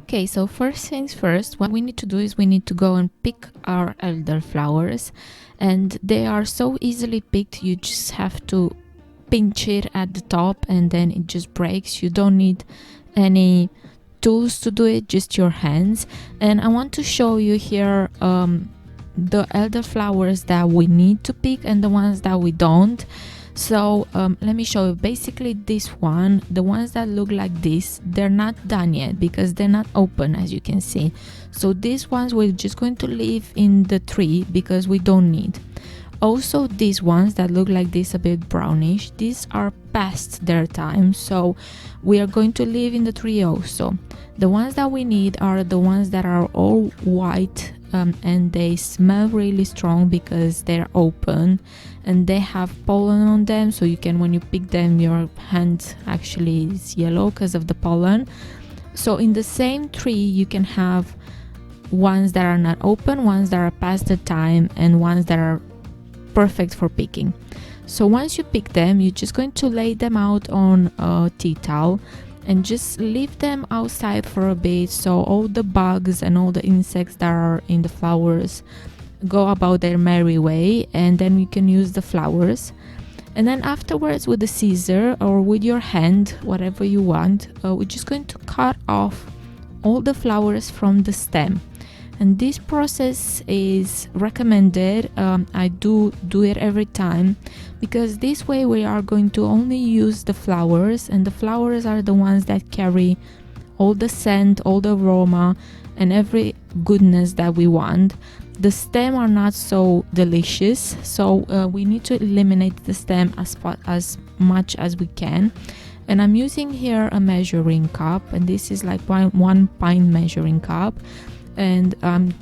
Okay, so first things first, what we need to do is we need to go and pick our elderflowers, and they are so easily picked. You just have to pinch it at the top and then it just breaks. You don't need any tools to do it, just your hands. And I want to show you here the elderflowers that we need to pick and the ones that we don't. So let me show you. Basically this one, the ones that look like this, they're not done yet because they're not open, as you can see. So these ones we're just going to leave in the tree because we don't need. Also these ones that look like this, a bit brownish, these are past their time, so we are going to leave in the tree also. The ones that we need are the ones that are all white and they smell really strong because they're open and they have pollen on them, so you can, when you pick them, your hand actually is yellow because of the pollen. So in the same tree you can have ones that are not open, ones that are past the time, and ones that are perfect for picking. So once you pick them, you're just going to lay them out on a tea towel and just leave them outside for a bit, so all the bugs and all the insects that are in the flowers go about their merry way, and then you can use the flowers. And then afterwards, with the scissor or with your hand, whatever you want, we're just going to cut off all the flowers from the stem. And this process is recommended. I do it every time because this way we are going to only use the flowers, and the flowers are the ones that carry all the scent, all the aroma and every goodness that we want. The stem are not so delicious, so we need to eliminate the stem as much as we can. And I'm using here a measuring cup, and this is like one pint measuring cup, and I'm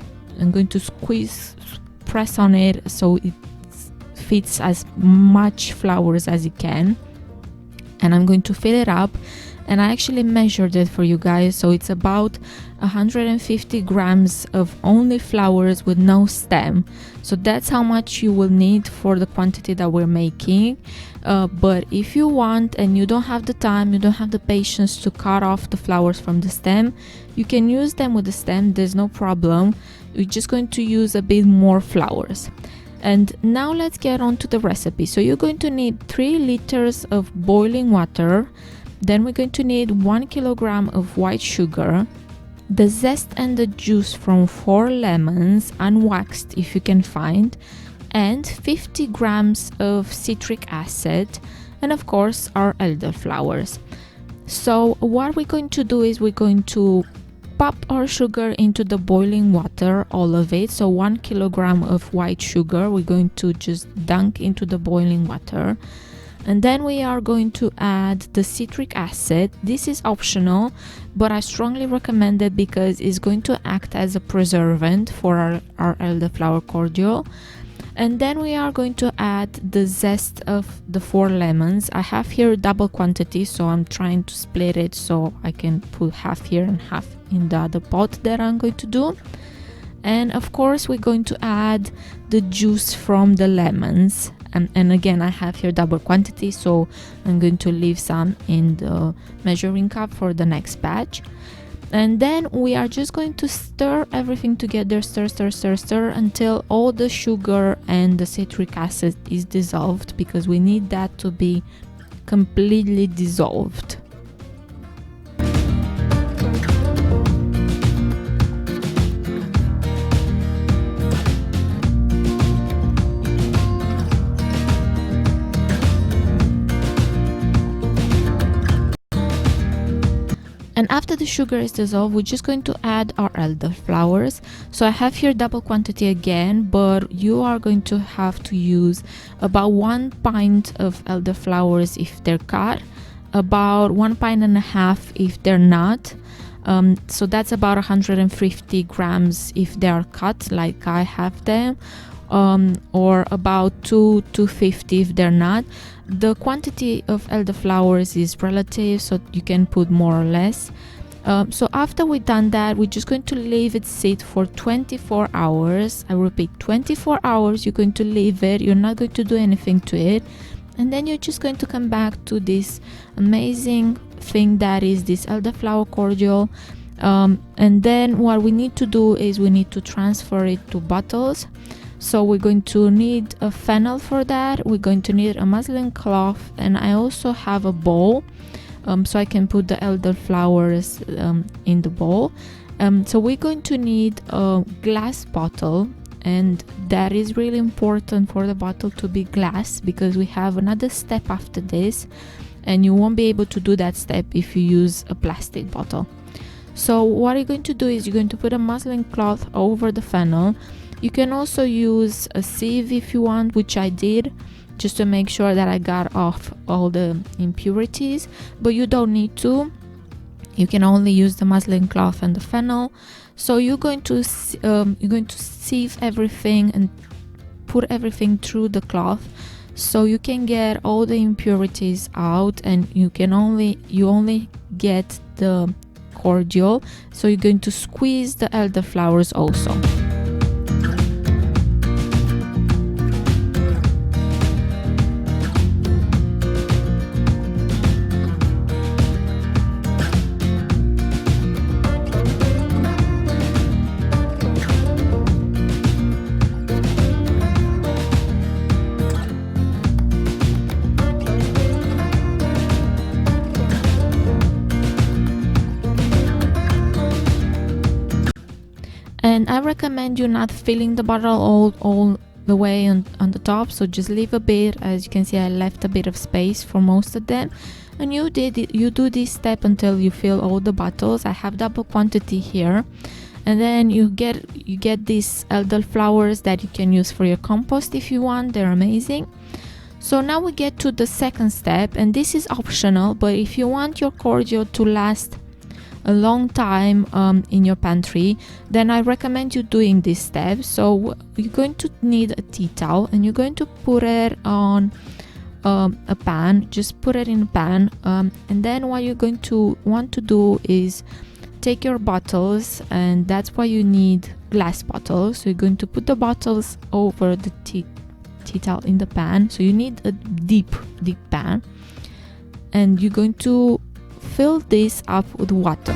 going to press on it so it fits as much flowers as it can, and I'm going to fill it up. And I actually measured it for you guys, so it's about 150 grams of only flowers with no stem. So that's how much you will need for the quantity that we're making. But if you want and you don't have the time, you don't have the patience to cut off the flowers from the stem, you can use them with the stem, there's no problem. We're just going to use a bit more flowers. And now let's get on to the recipe. So you're going to need 3 liters of boiling water. Then we're going to need 1 kilogram of white sugar, the zest and the juice from 4 lemons, unwaxed if you can find, and 50 grams of citric acid, and of course our elderflowers. So what we're going to do is we're going to pop our sugar into the boiling water, all of it. So 1 kilogram of white sugar we're going to just dunk into the boiling water. And then we are going to add the citric acid. This is optional, but I strongly recommend it because it's going to act as a preservative for our elderflower cordial. And then we are going to add the zest of the 4 lemons. I have here double quantity, so I'm trying to split it so I can put half here and half in the other pot that I'm going to do. And of course we're going to add the juice from the lemons. And again, I have here double quantity, so I'm going to leave some in the measuring cup for the next batch. And then we are just going to stir everything together, stir until all the sugar and the citric acid is dissolved, because we need that to be completely dissolved. And after the sugar is dissolved, we're just going to add our elderflowers. So I have here double quantity again, but you are going to have to use about 1 pint of elderflowers if they're cut, about 1.5 pints if they're not. So that's about 150 grams if they are cut like I have them, or about 250 if they're not. The quantity of elderflowers is relative, so you can put more or less. So after we've done that, we're just going to leave it sit for 24 hours. I repeat, 24 hours you're going to leave it. You're not going to do anything to it, and then you're just going to come back to this amazing thing that is this elderflower cordial. And then what we need to do is we need to transfer it to bottles. So we're going to need a funnel for that. We're going to need a muslin cloth, and I also have a bowl, so I can put the elderflowers in the bowl. So we're going to need a glass bottle, and that is really important for the bottle to be glass, because we have another step after this, and you won't be able to do that step if you use a plastic bottle. So what you're going to do is you're going to put a muslin cloth over the funnel. You can also use a sieve if you want, which I did, just to make sure that I got off all the impurities, but you don't need to. You can only use the muslin cloth and the funnel. So you're going to sieve everything and put everything through the cloth, so you can get all the impurities out, and you only get the cordial. So you're going to squeeze the elderflowers also. And I recommend you not filling the bottle all the way on the top, so just leave a bit. As you can see, I left a bit of space for most of them, and you do this step until you fill all the bottles. I have double quantity here, and then you get these elderflowers that you can use for your compost if you want. They're amazing. So now we get to the second step, and this is optional, but if you want your cordial to last a long time in your pantry, then I recommend you doing this step. So you're going to need a tea towel, and you're going to put it on a pan. Just put it in a pan, and then what you're going to want to do is take your bottles, and that's why you need glass bottles. So you're going to put the bottles over the tea towel in the pan. So you need a deep pan, and you're going to fill this up with water.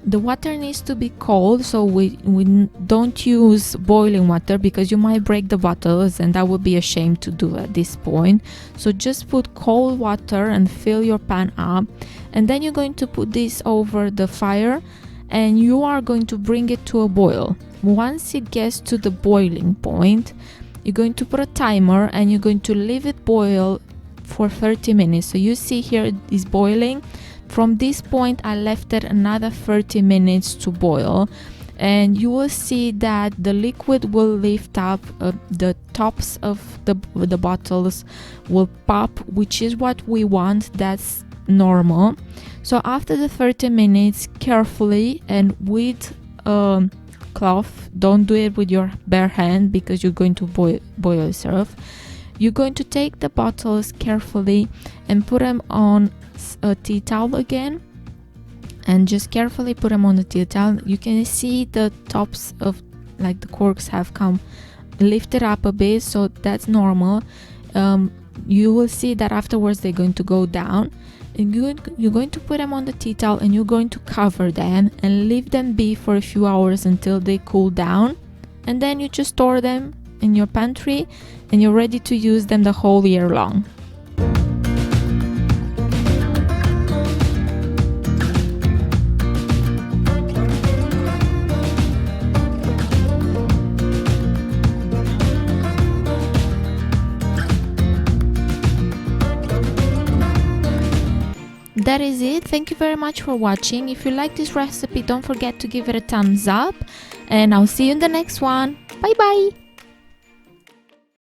The water needs to be cold, so we don't use boiling water, because you might break the bottles, and that would be a shame to do at this point. So just put cold water and fill your pan up, and then you're going to put this over the fire, and you are going to bring it to a boil. Once it gets to the boiling point, you're going to put a timer, and you're going to leave it boil for 30 minutes. So you see here it is boiling. From this point, I left it another 30 minutes to boil, and you will see that the liquid will lift up, the tops of the bottles will pop, which is what we want. That's normal. So after the 30 minutes, carefully and with cloth, don't do it with your bare hand, because you're going to boil yourself. You're going to take the bottles carefully and put them on a tea towel again, and just carefully put them on the tea towel. You can see the tops of like the corks have come lifted up a bit, so that's normal. You will see that afterwards they're going to go down, and you're going to put them on the tea towel, and you're going to cover them and leave them be for a few hours until they cool down, and then you just store them in your pantry, and you're ready to use them the whole year long. That is it. Thank you very much for watching. If you like this recipe, don't forget to give it a thumbs up, and I'll see you in the next one. Bye bye.